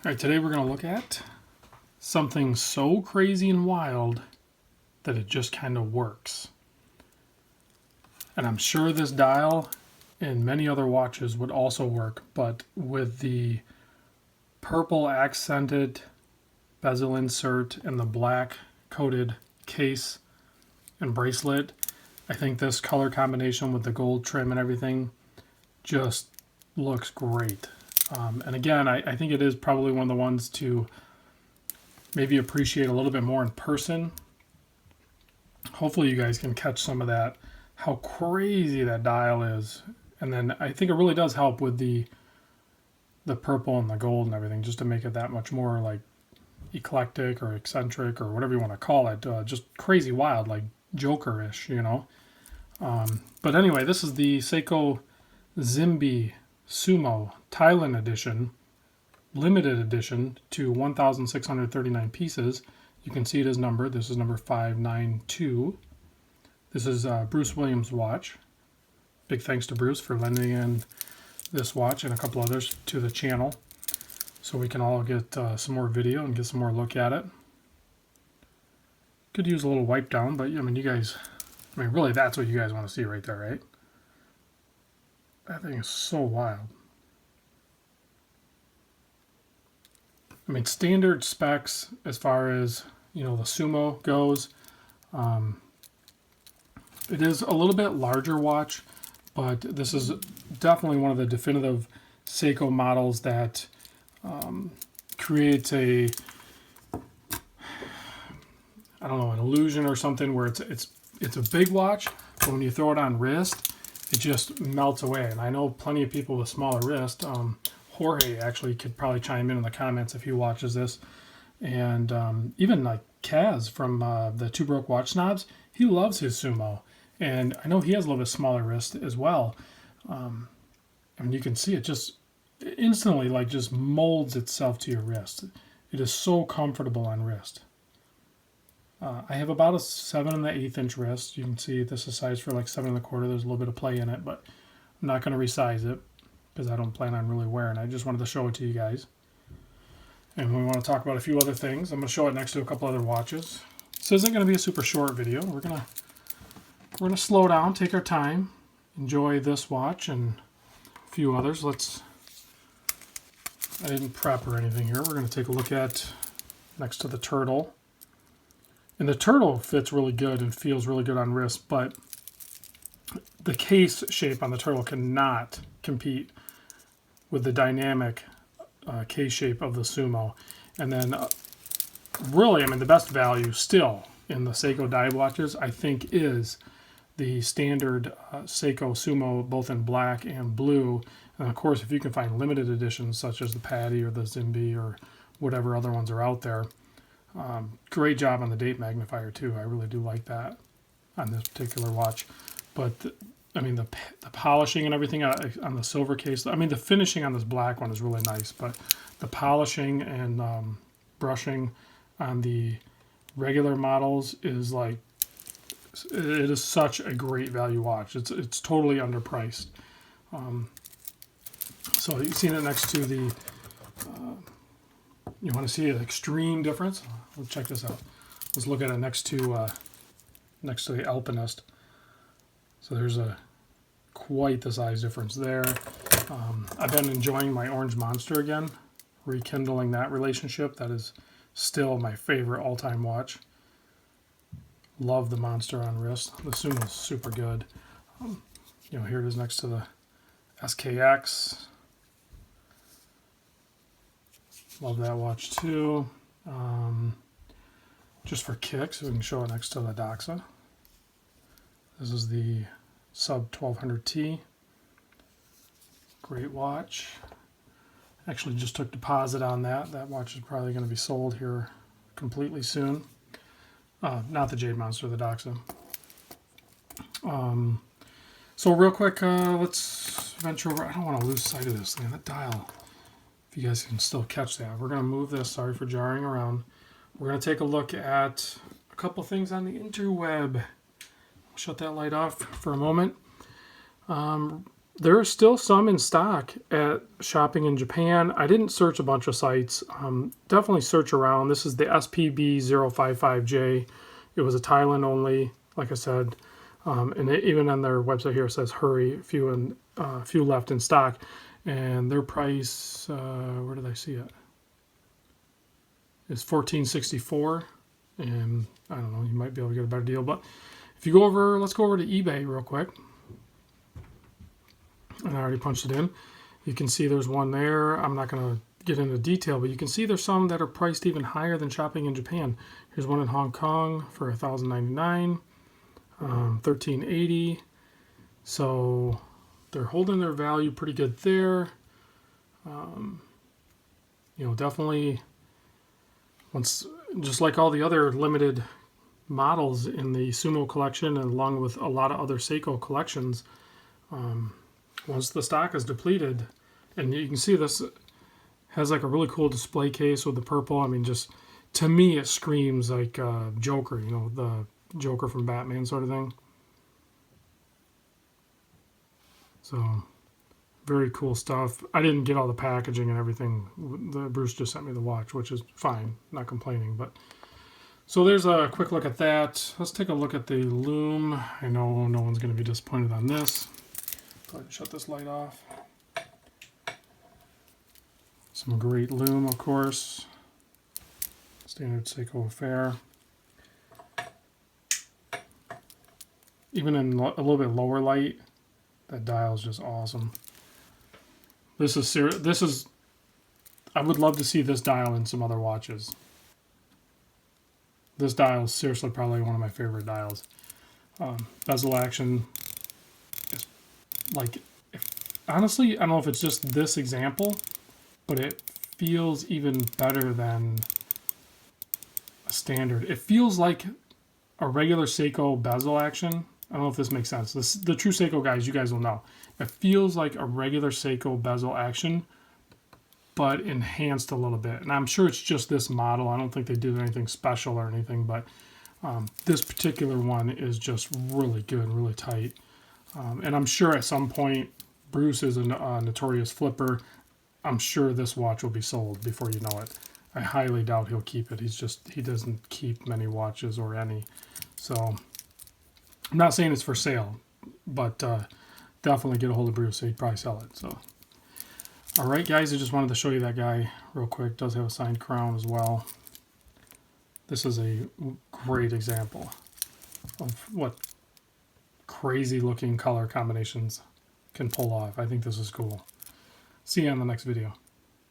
Alright, today we're going to look at something so crazy and wild that it just kind of works. And I'm sure this dial and many other watches would also work, but with the purple accented bezel insert and the black coated case and bracelet, I think this color combination with the gold trim and everything just looks great. And again, I think it is probably one of the ones to maybe appreciate a little bit more in person. Hopefully you guys can catch some of that, how crazy that dial is. And then I think it really does help with the purple and the gold and everything, just to make it that much more like eclectic or eccentric or whatever you want to call it. Just crazy wild, like Joker-ish, you know. But anyway, this is the Seiko Zimbe Sumo Thailand edition, limited edition to 1,639 pieces. You can see it is numbered. This is number 592. This is Bruce Williams' watch. Big thanks to Bruce for lending in this watch and a couple others to the channel so we can all get some more video and get some more look at it. Could use a little wipe down, but I mean, you guys, I mean, really that's what you guys want to see right there, right? That thing is so wild. I mean, standard specs as far as, you know, the Sumo goes. It is a little bit larger watch, but this is definitely one of the definitive Seiko models that creates a, I don't know, an illusion or something where it's a big watch, but when you throw it on wrist, it just melts away. And I know plenty of people with smaller wrist. Jorge actually could probably chime in the comments if he watches this. And even like Kaz from the Two Broke Watch Snobs, he loves his Sumo. And I know he has a little bit smaller wrist as well. I mean, you can see it just instantly like just molds itself to your wrist. It is so comfortable on wrist. I have about a 7 1/8 inch wrist. You can see this is sized for like 7 1/4. There's a little bit of play in it, but I'm not going to resize it because I don't plan on really wearing it. I just wanted to show it to you guys. And we want to talk about a few other things. I'm going to show it next to a couple other watches. This isn't going to be a super short video. We're gonna slow down, take our time, enjoy this watch and a few others. I didn't prep or anything here. We're going to take a look at next to the turtle. And the turtle fits really good and feels really good on wrist, but the case shape on the turtle cannot compete with the dynamic case shape of the Sumo. And then really, I mean, the best value still in the Seiko dive watches, I think, is the standard Seiko Sumo, both in black and blue. And of course, if you can find limited editions such as the Patty or the Zimbe or whatever other ones are out there, great job on the date magnifier too. I really do like that on this particular watch. But I mean, the polishing and everything on the silver case, I mean, the finishing on this black one is really nice, but the polishing and brushing on the regular models is like, it is such a great value watch. It's totally underpriced. So you've seen it next to the, you want to see an extreme difference? Let's check this out. Let's look at it next to the Alpinist. So there's quite the size difference there. I've been enjoying my Orange Monster again, rekindling that relationship. That is still my favorite all-time watch. Love the Monster on wrist. The Sumo is super good. You know, here it is next to the SKX. Love that watch too. Just for kicks, we can show it next to the Doxa. This is the Sub 1200T. Great watch. Actually just took deposit on that. That watch is probably going to be sold here completely soon. Not the Jade Monster, the Doxa. So real quick, let's venture over. I don't want to lose sight of this thing. That dial, if you guys can still catch that. We're going to move this. Sorry for jarring around. We're going to take a look at a couple things on the interweb. Shut that light off for a moment. There are still some in stock at shopping in Japan. I didn't search a bunch of sites. Definitely search around. This is the spb055J. It was a Thailand only, like I said. Even on their website here it says hurry, few left in stock. And their price, where did I see it? It's $14.64. And I don't know, you might be able to get a better deal. But if you go over, let's go over to eBay real quick. And I already punched it in. You can see there's one there. I'm not going to get into detail, but you can see there's some that are priced even higher than shopping in Japan. Here's one in Hong Kong for $1,099, $1,380. So they're holding their value pretty good there. You know, definitely just like all the other limited models in the Sumo collection, and along with a lot of other Seiko collections, once the stock is depleted, and you can see this has like a really cool display case with the purple. I mean, just to me, it screams like Joker, you know, the Joker from Batman sort of thing. So, very cool stuff. I didn't get all the packaging and everything. Bruce just sent me the watch, which is fine, not complaining. But so there's a quick look at that. Let's take a look at the loom. I know no one's going to be disappointed on this. Go ahead and shut this light off. Some great loom, of course. Standard Seiko affair. Even in a little bit lower light, that dial is just awesome. This is I would love to see this dial in some other watches. This dial is seriously probably one of my favorite dials. Bezel action. Like, honestly, I don't know if it's just this example, but it feels even better than a standard. It feels like a regular Seiko bezel action. I don't know if this makes sense. The true Seiko guys, you guys will know. It feels like a regular Seiko bezel action, but enhanced a little bit. And I'm sure it's just this model. I don't think they did anything special or anything, but this particular one is just really good, really tight. And I'm sure at some point, Bruce is a notorious flipper. I'm sure this watch will be sold before you know it. I highly doubt he'll keep it. He doesn't keep many watches or any. So I'm not saying it's for sale, but definitely get a hold of Bruce. He'd probably sell it. So, all right, guys, I just wanted to show you that guy real quick. Does have a signed crown as well. This is a great example of what crazy looking color combinations can pull off. I think this is cool. See you on the next video.